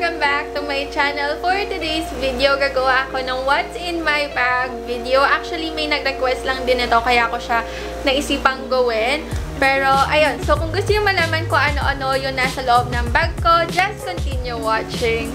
Welcome back to my channel. For today's video, gagawa ako ng what's in my bag video. Actually, may nag-request lang din ito, kaya ako siya naisipang gawin. Pero, ayun. So, kung gusto nyo malaman ko ano-ano yung nasa loob ng bag ko, just continue watching.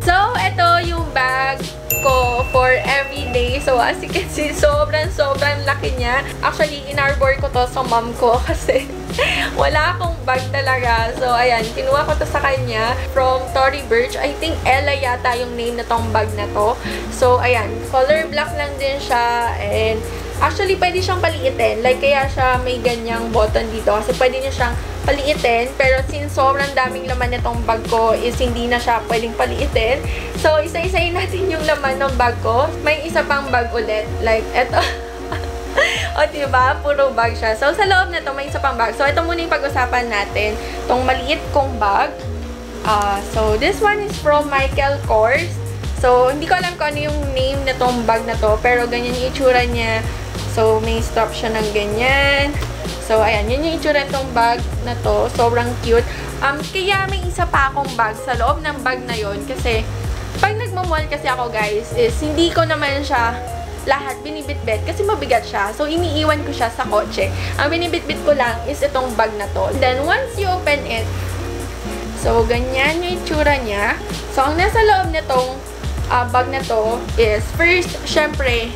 So, ito yung bag ko for everyday. So, as you can see, sobrang laki niya. Actually, inarbor ko to sa mom ko kasi wala akong bag talaga. So, ayan, kinuha ko to sa kanya from Tory Burch. I think Ella yata yung name na tong bag na to. So, ayan, color black lang din siya. And, actually, pwede siyang paliitin. Like, kaya siya may ganyang button dito. Kasi pwede niya siyang paliitin. Pero since sobrang daming laman nitong bag ko, is hindi na siya pwedeng paliitin. So, isa-isayin natin yung laman ng bag ko. May isa pang bag ulit. Like, eto. O, diba? Puro bag siya. So, sa loob na to, may isa pang bag. So, ito muna yung pag-usapan natin. Itong maliit kong bag. So, this one is from Michael Kors. So, hindi ko alam kung ano yung name na tong bag na to. Pero, ganyan yung itsura niya. So, may strap siya ng ganyan. So, ayan. Yun yung itsura itong bag na to. Sobrang cute. Kaya may isa pa akong bag sa loob ng bag na yon. Kasi, pag nagmamall kasi ako, guys, is hindi ko naman siya lahat binibitbit kasi mabigat siya. So, iniiwan ko siya sa kotse. Ang binibitbit ko lang is itong bag na to. Then, once you open it, so, ganyan yung itsura niya. So, ang nasa loob nitong bag na to is, first, syempre,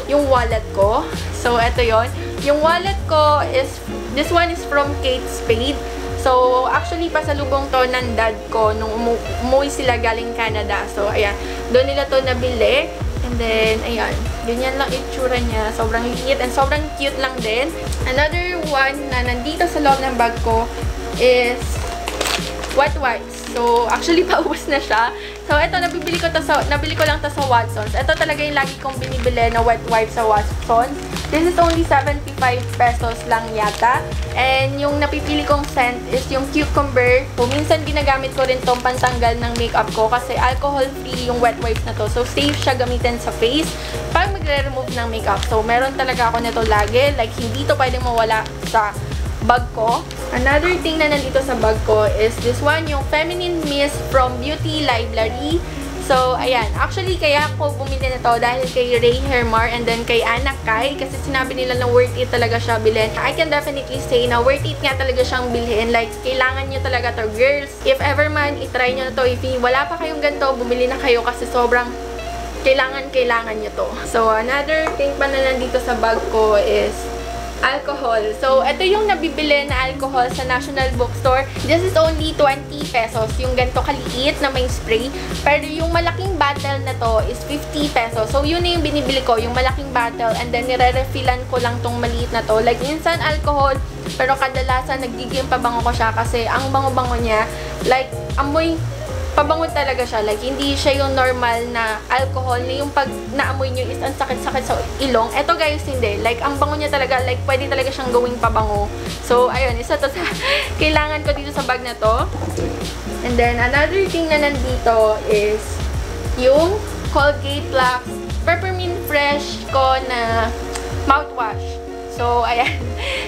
yung wallet ko. So, ito yon. Yung wallet ko is, this one is from Kate Spade. So, actually, pasalubong to ng dad ko nung umuwi sila galing Canada. So, ayan. Doon nila to nabili. And then, ayan. Ganyan lang itsura niya. Sobrang liit and sobrang cute lang din. Another one na nandito sa loob ng bag ko is wet wipes. So, actually, paubos na siya. So, ito, nabili ko lang to sa Watsons. Ito talaga yung lagi kong binibili na wet wipes sa Watsons. This is only 75 pesos lang yata. And yung napipili kong scent is yung cucumber. So, minsan ginagamit ko rin tong pantanggal ng makeup ko kasi alcohol-free yung wet wipes na to. So, safe siya gamitin sa face pag magre-remove ng makeup. So, meron talaga ako nito lagi. Like, hindi to pwedeng mawala sa bag ko. Another thing na nandito sa bag ko is this one, yung Feminine Mist from Beauty Library. So, ayan. Actually, kaya ako bumili na to dahil kay Ray Hermar and then kay Anna Kai kasi sinabi nila na worth it talaga siya bilhin. I can definitely say na worth it nga talaga siyang bilhin. Like, kailangan nyo talaga to, girls. If ever man, itry nyo na to. If wala pa kayong ganito, bumili na kayo kasi sobrang kailangan nyo to. So, another thing pa na nandito sa bag ko is alcohol. So, ito yung nabibili na alcohol sa National Bookstore. This is only 20 pesos. Yung ganito kaliit na may spray. Pero yung malaking bottle na to is 50 pesos. So, yun na yung binibili ko. Yung malaking bottle. And then, nire-refillan ko lang tong maliit na to. Like, minsan alcohol. Pero kadalasan, nagiging pabango ko siya kasi ang bango-bango niya, like, amoy pabango talaga siya. Like, hindi siya yung normal na alcohol na yung pag naamoy nyo is ang sakit-sakit sa ilong. Eto guys, hindi. Like, ang bango niya talaga, like, pwede talaga siyang gawing pabango. So, ayun, isa to sa kailangan ko dito sa bag na to. And then, another thing na nandito is yung Colgate Plax Peppermint Fresh ko na mouthwash. So, ayan.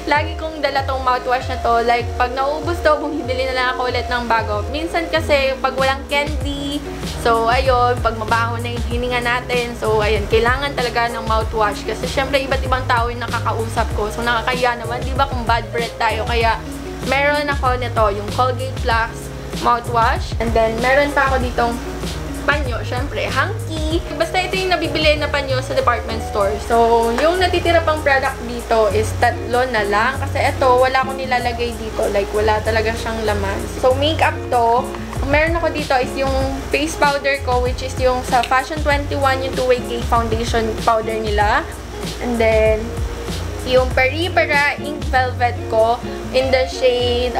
Lagi kong dala tong mouthwash na to. Like, pag naubos to, bumibili na lang ako ulit ng bago. Minsan kasi, pag walang candy, so, ayun, pag mabaho na yung hininga natin, so, ayun, kailangan talaga ng mouthwash. Kasi, syempre, iba't ibang tao yung nakakausap ko. So, nakakaya naman, di ba, kung bad breath tayo. Kaya, meron ako nito, yung Colgate Plax mouthwash. And then, meron pa ako ditong panyo, syempre, hanky. Basta ito yung nabibili na panyo sa department store. So, yung natitira pang product dito is 3 na lang. Kasi ito, wala akong nilalagay dito. Like, wala talaga siyang laman. So, makeup to. Ang meron ako dito is yung face powder ko, which is yung sa Fashion 21, yung 2-way cake foundation powder nila. And then, yung Peripera Ink Velvet ko in the shade,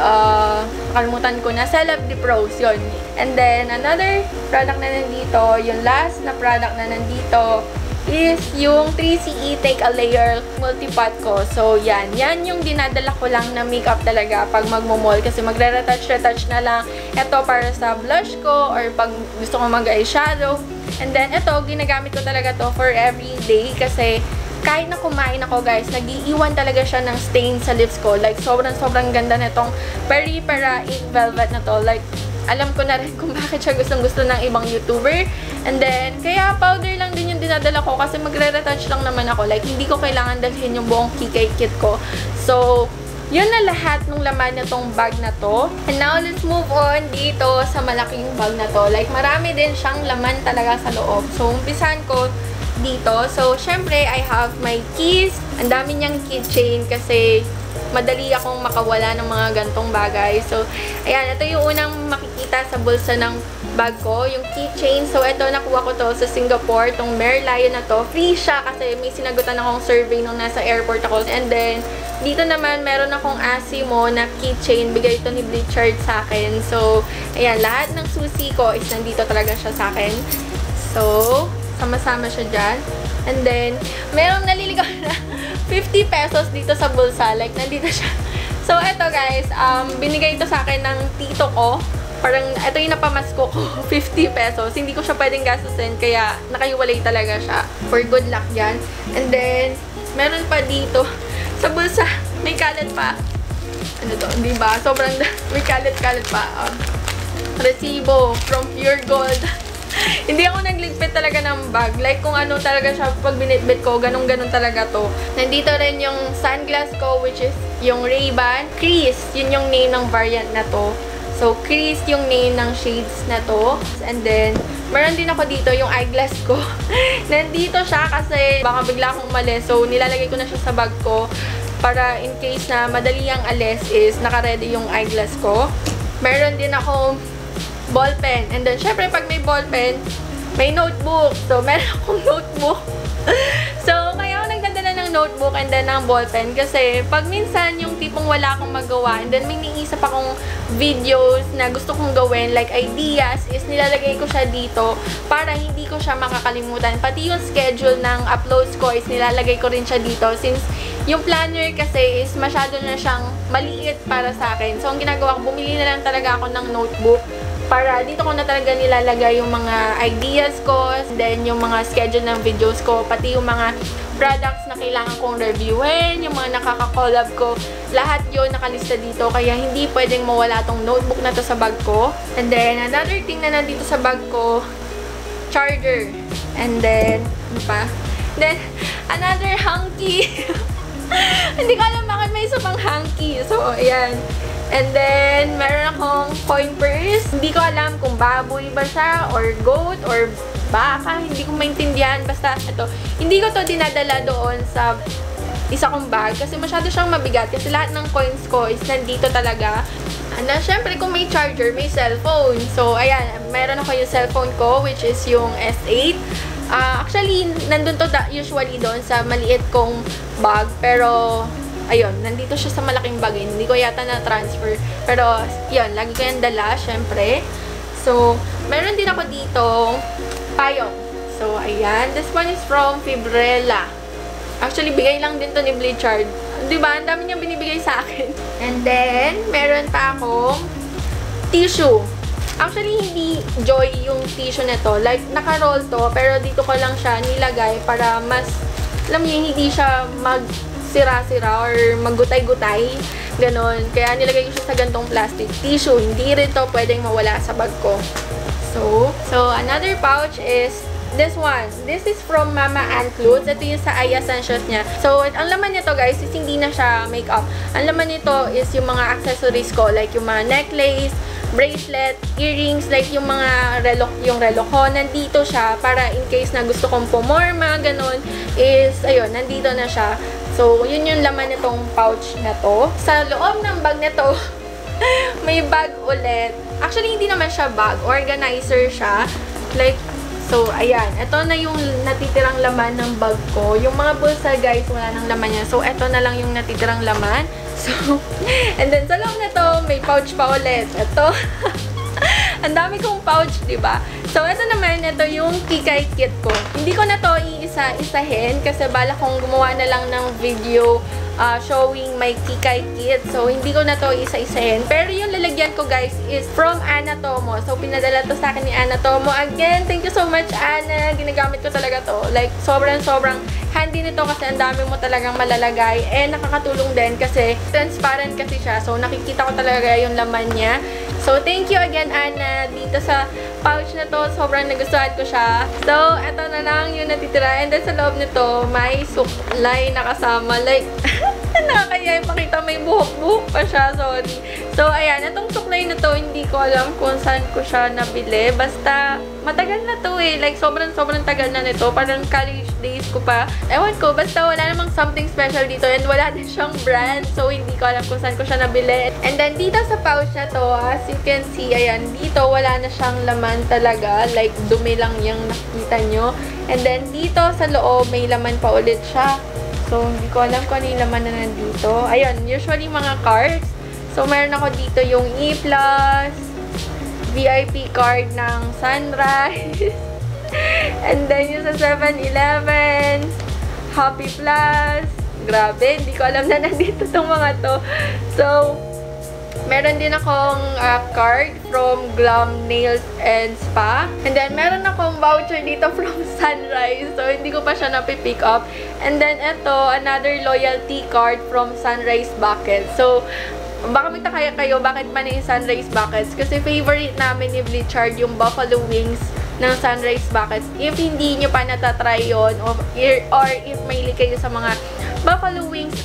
kalimutan ko na, Celeb de Pros, yun. And then, another product na nandito, yung last na product na nandito is yung 3CE Take a Layer Multi-Pot ko. So, yan. Yan yung dinadala ko lang na makeup talaga pag magmo-mall. Kasi magre-retouch na lang. Ito para sa blush ko or pag gusto ko mag-eyeshadow. And then, ito, ginagamit ko talaga to for every day kasi kahit na kumain ako, guys, nag-iiwan talaga siya ng stain sa lips ko. Like, sobrang ganda nitong Peripera Ink Velvet na to. Like, alam ko na rin kung bakit siya gustong-gusto ng ibang YouTuber. And then, kaya powder lang din yung dinadala ko kasi magre-retouch lang naman ako. Like, hindi ko kailangan dalhin yung buong Kikay kit ko. So, yun na lahat ng laman nitong bag na to. And now, let's move on dito sa malaking bag na to. Like, marami din siyang laman talaga sa loob. So, umpisahan ko dito. So, syempre, I have my keys. Ang dami niyang keychain kasi madali akong makawala ng mga gantong bagay. So, ayan, ito yung unang makikita sa bulsa ng bag ko, yung keychain. So, ito, nakuha ko to sa Singapore, tong Merlion na to. Free siya kasi may sinagutan akong survey nung nasa airport ako. And then, dito naman, meron akong Asimo na keychain. Bigay ito ni Blitzard sa akin. So, ayan, lahat ng susi ko is nandito talaga siya sa akin. So, sama-sama siya dyan. And then, merong naliligaw na 50 pesos dito sa bulsa. Like, nandito siya. So, eto guys, binigay ito sa akin ng tito ko. Parang, ito yung napamasko ko. 50 pesos. Hindi ko siya pwedeng gastusin. Kaya, nakaiwalay talaga siya. For good luck dyan. And then, meron pa dito. Sa bulsa, may kalat pa. Ano to? Diba? Sobrang, may kalat-kalat pa. Resibo from Pure Gold. Hindi ako nagligpit talaga ng bag. Like, kung ano talaga siya pag binitbit ko, ganun-ganun talaga to. Nandito rin yung sunglass ko, which is yung Ray-Ban. Crease, yun yung name ng variant na to. So, Crease yung name ng shades na to. And then, meron din ako dito yung eyeglass ko. Nandito siya kasi baka bigla akong umalis. So, nilalagay ko na siya sa bag ko para in case na madali ang alis is naka-ready yung eyeglass ko. Meron din akong ballpen. And then, syempre, pag may ballpen, may notebook. So, meron akong notebook. So, kaya ako nagdadala ng notebook and then ng ballpen. Kasi, pag minsan, yung tipong wala akong magawa, and then may niisip akong videos na gusto kong gawin, like ideas, is nilalagay ko siya dito para hindi ko siya makakalimutan. Pati yung schedule ng uploads ko is nilalagay ko rin siya dito. Since, yung planner kasi is masyado na siyang maliit para sa akin. So, ang ginagawa ko, bumili na lang talaga ako ng notebook para dito ko na talaga nilalagay yung mga ideas ko, then yung mga schedule ng videos ko, pati yung mga products na kailangan kong reviewin, yung mga nakaka-collab ko, lahat yun nakalista dito, kaya hindi pwedeng mawala tong notebook na to sa bag ko. And then, another thing na nandito sa bag ko, charger. And then, ano pa? Then, another hanky. Hindi ko alam bakit may isa pang hanky. So, ayan. And then, meron akong coin purse. Hindi ko alam kung baboy ba siya, or goat, or baka. Hindi ko maintindihan. Basta, ito. Hindi ko to dinadala doon sa isa kong bag. Kasi masyado siyang mabigat. Kasi lahat ng coins ko is nandito talaga. And then, syempre, kung may charger, may cellphone. So, ayan. Meron ako yung cellphone ko, which is yung S8. Actually, nandun to usually doon sa maliit kong bag. Pero, ayun, nandito siya sa malaking bag. Hindi ko yata na-transfer. Pero, yun, lagi ko yung dala, syempre. So, meron din ako dito payong. So, ayan. This one is from Fibrella. Actually, bigay lang din to ni Blitzard. Diba? Ang dami niyang binibigay sa akin. And then, meron pa akong tissue. Actually, hindi Joy yung tissue na to. Like, naka-roll to, pero dito ko lang siya nilagay para mas, alam niyo, hindi siya sira-sira or maggutay-gutay. Ganon. Kaya nilagay ko siya sa gantong plastic tissue. Hindi rin to pwedeng mawala sa bag ko. So another pouch is this one. This is from Mama Ann Clothes. Ito yung sa Aya Essentials niya. So, ang laman nito guys is hindi na siya makeup. Ang laman nito is yung mga accessories ko. Like yung mga necklace, bracelet, earrings, like yung mga relo ko. Nandito siya para in case na gusto kong pumorma, ganon, is, ayun, nandito na siya. So, yun yung laman nitong pouch na to. Sa loob ng bag nito, may bag ulit. Actually, hindi naman siya bag. Organizer siya. Like, so, ayan. Ito na yung natitirang laman ng bag ko. Yung mga bulsa, guys, wala nang laman niya. So, ito na lang yung natitirang laman. So, and then, sa loob na to, may pouch pa ulit. Ito. Ang dami kong pouch, diba? So, ito naman, ito yung Kikay kit ko. Hindi ko na to iisa-isahin kasi bala kong gumawa na lang ng video showing my Kikay kit. So, hindi ko na to isa-isahin. Pero yung lalagyan ko, guys, is from Anatomo. So, pinadala to sa akin ni Anatomo. Again, thank you so much, Ana. Ginagamit ko talaga to. Like, sobrang handy nito kasi ang dami mo talagang malalagay. And nakakatulong din kasi transparent kasi siya. So, nakikita ko talaga yung laman niya. So, thank you again, Ana, dito sa pouch na to. Sobrang nagustuhan ko siya. So, eto na lang yung natitira. And then, sa loob nito, may suklay na kasama. Like, nakakaya ipakita, may buhok-buhok pa siya. Sorry. So, ayan. Itong suklay na to, hindi ko alam kung saan ko siya nabili. Basta, matagal na to eh. Like, sobrang tagal na nito. Parang college days ko pa. Ewan ko, basta wala namang something special dito. And wala din siyang brand. So, hindi ko alam kung saan ko siya nabili. And then, dito sa pouch na to, as you can see, ayan, dito wala na siyang laman talaga. Like, dumi lang yung nakita nyo. And then, dito sa loob, may laman pa ulit siya. So, hindi ko alam kung ano yung laman na nandito. Ayun, usually mga cards. So, meron ako dito yung E+, VIP card ng Sunrise. And then, yung sa 7-Eleven, Happy Plus. Grabe, hindi ko alam na nandito itong mga to. So, meron din akong card from Glam Nails and Spa. And then, meron akong voucher dito from Sunrise. So, hindi ko pa siya napipick up. And then, ito, another loyalty card from Sunrise Buckets. So, baka magtakaya kayo, bakit man yung Sunrise Buckets? Kasi favorite namin ni Blichard yung Buffalo Wings ng Sunrise Buckets. If hindi nyo pa natatry yun, or if mahilig kayo sa mga Buffalo Wings,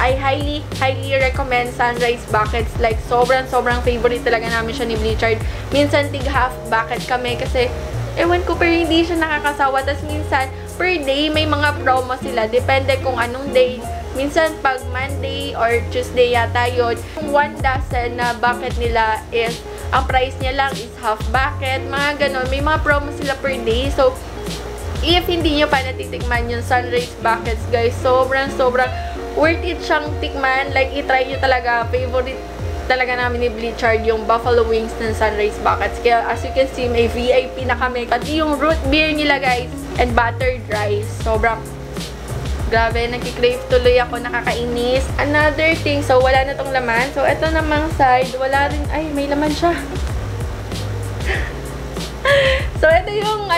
I highly recommend Sunrise Buckets. Like, sobrang favorite talaga namin siya ni Blichard. Minsan, tig-half bucket kami kasi, ewan ko, pero hindi siya nakakasawa. Tapos, minsan, per day, may mga promo sila. Depende kung anong day. Minsan, pag Monday or Tuesday yata yun, 1 dozen na bucket nila is, ang price niya lang is half bucket. Mga ganon. May mga promo sila per day. So, if hindi nyo pa natitikman yung Sunrise Buckets, guys, sobrang worth it siyang tikman. Like, itry nyo talaga. Favorite talaga namin ni Blichard yung Buffalo Wings ng Sunrise Buckets. Kaya, as you can see, may VIP na kami. At yung root beer nila, guys, and buttered rice. Sobrang grabe, nagkikrave tuloy ako, nakakainis. Another thing, so wala na tong laman. So, ito namang side, wala rin, ay, may laman siya. So, ito yung,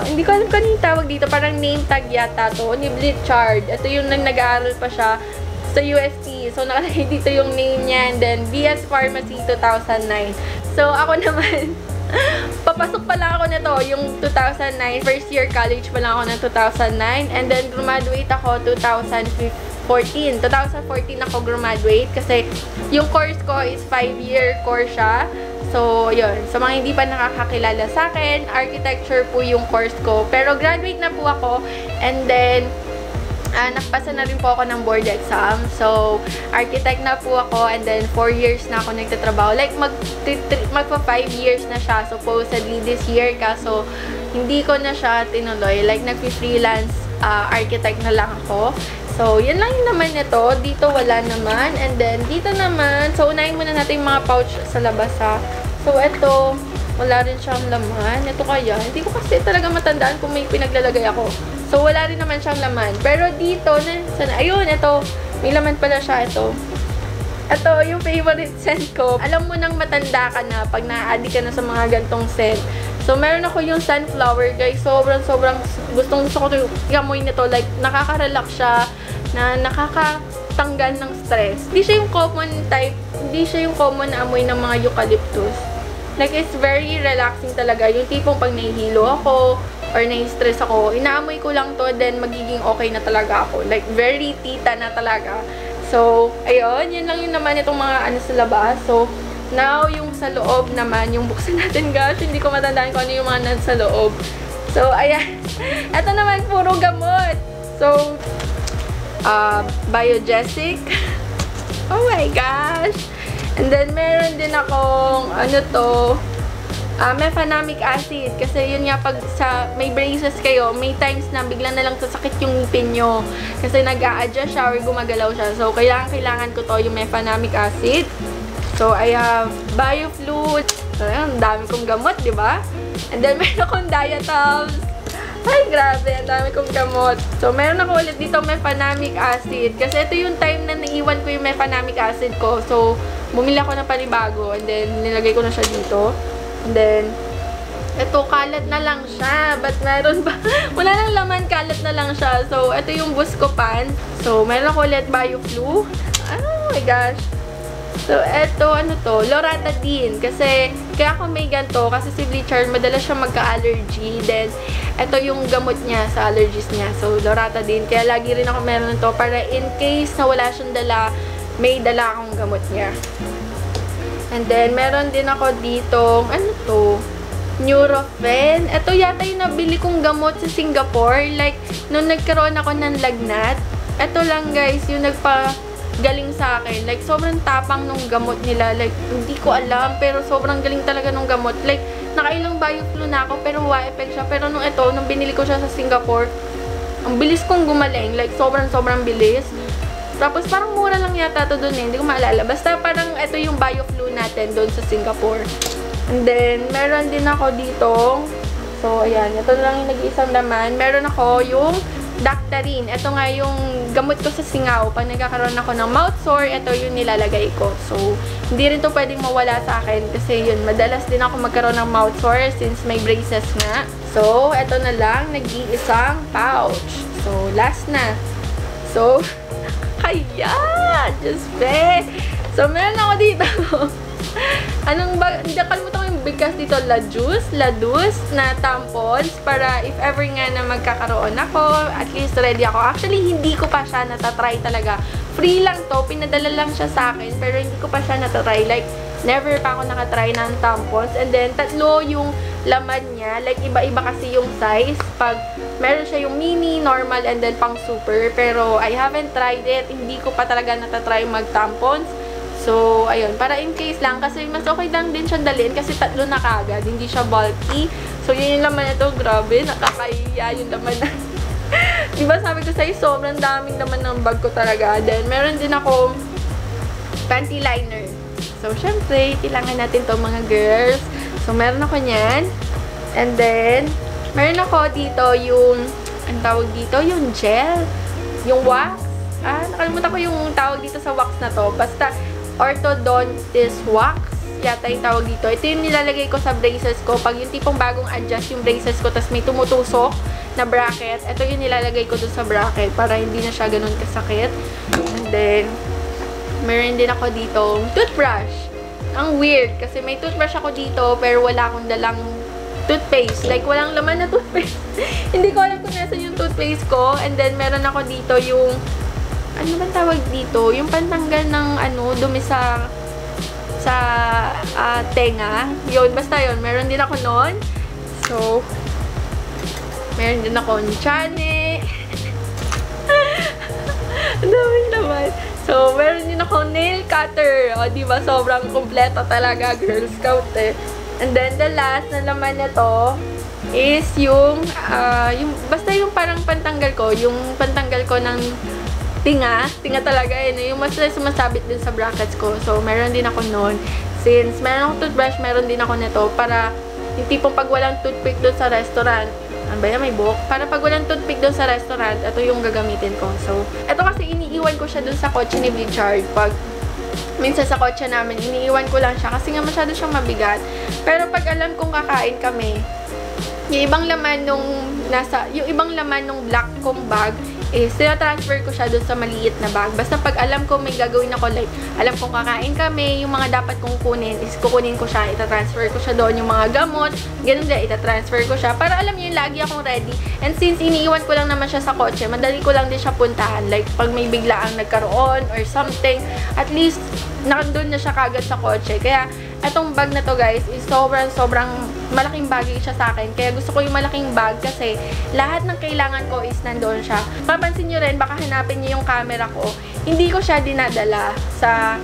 hindi ko alam kung yung tawag dito, parang name tag yata to, ni Blichard. Ito yung nag-aaral pa siya sa UST. So, nakalagay dito yung name niya, and then, BS Pharmacy 2009. So, ako naman, papasok pa lang ako nito, yung 2009. First year college pa lang ako ng 2009. And then, graduate ako 2014. 2014 ako graduate kasi yung course ko is 5-year course siya. So, yun. Sa mga hindi pa nakakakilala sa akin, architecture po yung course ko. Pero, graduate na po ako. And then, nakapasa na rin po ako ng board exam. So, architect na po ako and then 4 years na ako nagtatrabaho. Like, magpa 5 years na siya supposedly this year. Kaso, hindi ko na siya tinuloy. Like, nagpi-freelance architect na lang ako. So, yun lang yung naman nito. Dito, wala naman. And then, dito naman. So, unahin muna natin yung mga pouch sa labas, ha. So, ito, wala rin siyang laman. Ito kaya. Hindi ko kasi talaga matandaan kung may pinaglalagay ako. So, wala rin naman siyang laman. Pero dito, ayun, ito. May laman pala siya, ito. Ito, yung favorite scent ko. Alam mo nang matanda ka na pag na-addict ka na sa mga gantong scent. So, meron ako yung sunflower, guys. Sobrang gusto ko yung amoy nito. Like, nakaka-relax siya, na nakakatanggal ng stress. Hindi siya yung common type, hindi siya yung common na amoy ng mga eucalyptus. Like, it's very relaxing talaga. Yung tipong pag nahihilo ako, or nai-stress ako, inaamoy ko lang to, then magiging okay na talaga ako. Like, very tita na talaga. So, ayun, yun lang yun naman itong mga ano sa labas. So, now, yung sa loob naman, yung buksan natin, gosh, hindi ko matandaan kung ano yung mga nasa loob. So, ayan. Ito naman, puro gamot. So, Biogesic. Oh my gosh. And then, meron din akong, mefenamic acid. Kasi yun nga, pag may braces kayo, may times na bigla na lang sasakit yung ngipin nyo. Kasi nag-a-adjust siya or gumagalaw siya. So, kailangan ko to, yung mefenamic acid. So, I have BioFlu. So, ang dami kong gamot, di ba? And then, meron akong Diatoms. Ay, grabe. Ang dami kong gamot. So, meron ako ulit dito mefenamic acid. Kasi ito yung time na naiwan ko yung mefenamic acid ko. So, bumili ako ng panibago. And then, nilagay ko na siya dito. And then, ito, kalat na lang siya. Ba't meron ba? Wala nang laman, kalat na lang siya. So, ito yung Buscopan. So, meron ako ulit BioFlu. Oh my gosh. So, eto, ano to? Loratadine. Kasi, kaya ako may ganito. Kasi si Bleachard, madalas siya magka-allergy. Then, eto yung gamot niya sa allergies niya. So, Loratadine. Kaya lagi rin ako meron nito. Para in case na wala siyang dala, may dala akong gamot niya. And then, meron din ako dito, ano to? Nurofen. Ito yata yung nabili kong gamot sa Singapore. Like, nung nagkaroon ako ng lagnat, ito lang guys, yung galing sa akin. Like, sobrang tapang nung gamot nila. Like, hindi ko alam, pero sobrang galing talaga nung gamot. Like, nakailang BioFlu na ako, pero wala effect siya. Pero nung ito, nung binili ko siya sa Singapore, ang bilis kong gumaling. Like, sobrang bilis. Tapos, parang mura lang yata ito dun eh. Hindi ko maalala. Basta, parang ito yung BioFlu natin dun sa Singapore. And then, meron din ako dito. So, ayan. Ito lang yung nag-iisang laman. Meron ako yung Dactarin. Ito nga yung gamot ko sa singaw. Pag nagkakaroon ako ng mouth sore, ito yung nilalagay ko. So, hindi rin to pwedeng mawala sa akin. Kasi yun, madalas din ako magkaroon ng mouth sore since may braces nga. So, ito na lang. Nag-iisang pouch. So, last na. So, kaya! Just be! So, meron ako dito. Anong ba? Hindi, kalimutan ko yung bigkas dito. La Deuce na tampons para if ever nga na magkakaroon ako, at least ready ako. Actually, hindi ko pa siya natatry talaga. Free lang to. Pinadala lang siya sa akin. Pero hindi ko pa siya natatry. Like, never pa ako nakatry ng tampons. And then, tatlo yung laman niya. Like, iba-iba kasi yung size. Pag meron siya yung mini, normal, and then pang super. Pero, I haven't tried it. Hindi ko pa talaga natatry mag-tampons. So, ayun. Para in case lang. Kasi mas okay lang din siyang dalhin. Kasi tatlo na kagad. Hindi siya bulky. So, yun yung laman ito. Grabe. Nakakaiya yung laman na. Diba sabi ko sa'yo, sobrang daming laman ng bag ko talaga. Then, meron din ako panty liner. So, syempre, kailangan natin to mga girls. So, meron ako niyan. And then, meron ako dito yung, ang tawag dito, yung gel. Yung wax. Nakalimutan ko yung tawag dito sa wax na to. Basta, orthodontist wax. Yata yung tawag dito. Ito yung nilalagay ko sa braces ko. Pag yung tipong bagong adjust yung braces ko, tas may tumutusok na bracket, ito yung nilalagay ko dun sa bracket para hindi na siya ganun kasakit. And then, meron din ako dito toothbrush. Ang weird, kasi may toothbrush ako dito, pero wala akong dalang toothpaste. Like, walang laman na toothpaste. Hindi ko alam kung nasan yung toothpaste ko. And then, meron ako dito yung, ano ba tawag dito? Yung pantanggal ng, dumi sa tenga. Yun, basta yun. Meron din ako nun. So, meron din ako nchane. Ang daming naman. So, meron din ako nail cutter. O, diba? Sobrang kompleto talaga, Girl Scout eh. And then, the last na laman na to is yung basta yung parang pantanggal ko. Yung pantanggal ko ng tinga talaga yun. Yung mas sumasabit din sa brackets ko. So, meron din ako nun. Since meron akong toothbrush, meron din ako nito para yung tipong pag walang toothpick doon sa restaurant, ano ba yan, may buhok? Para pag walang toothpick doon sa restaurant, ito yung gagamitin ko. So, ito kasi iniiwan ko siya doon sa kotse ni Richard. Pag minsan sa kotse namin, iniiwan ko lang siya kasi nga masyado siyang mabigat. Pero pag alam kong kakain kami, yung ibang laman nung black kong bag, transfer ko siya dun sa maliit na bag. Basta pag alam ko may gagawin ako, like, alam kong kakain kami, yung mga dapat kong kunin, is kukunin ko siya, itatransfer ko siya doon, yung mga gamot, ganun din, itatransfer ko siya, para alam niyo, lagi akong ready. And since iniiwan ko lang naman siya sa kotse, madali ko lang din siya puntahan. Like, pag may biglaang nagkaroon, or something, at least, nakandun na siya kagad sa kotse. Kaya, etong bag na to guys, is sobrang malaking bagay siya sa akin. Kaya gusto ko yung malaking bag kasi lahat ng kailangan ko is nandoon siya. Papansin nyo rin, baka hanapin nyo yung camera ko. Hindi ko siya dinadala sa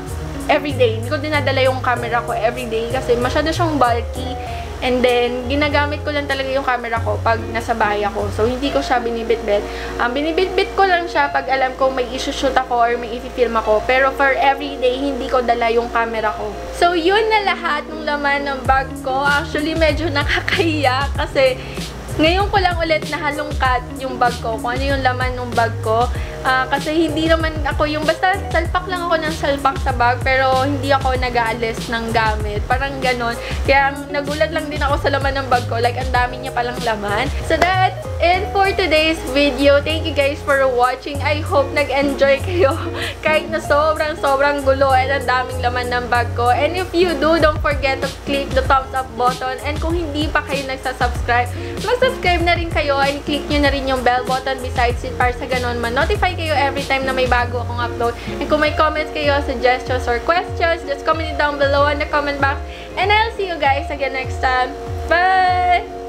everyday. Hindi ko dinadala yung camera ko everyday kasi masyado siyang bulky. And then, ginagamit ko lang talaga yung camera ko pag nasa bahay ako. So, hindi ko siya binibitbit. Binibitbit ko lang siya pag alam ko may isushoot ako or may i-film ako. Pero for everyday, hindi ko dala yung camera ko. So, yun na lahat ng laman ng bag ko. Actually, medyo nakakahiya kasi Ngayon ko lang ulit nahalungkat yung bag ko, kung ano yung laman ng bag ko. Kasi hindi naman ako yung basta salpak lang ako ng salpak sa bag, pero hindi ako nag-aalis ng gamit. Parang ganon. Kaya nagulat lang din ako sa laman ng bag ko. Like, ang dami niya palang laman. So that's it for today's video. Thank you guys for watching. I hope nag-enjoy kayo. Kahit na sobrang gulo at ang daming laman ng bag ko. And if you do, don't forget to click the thumbs up button. And kung hindi pa kayo nagsasubscribe, mag-subscribe na rin kayo and click nyo na rin yung bell button besides it para sa ganon ma-notify kayo every time na may bago akong upload. And kung may comments kayo, suggestions, or questions, just comment it down below in the comment box. And I'll see you guys again next time. Bye!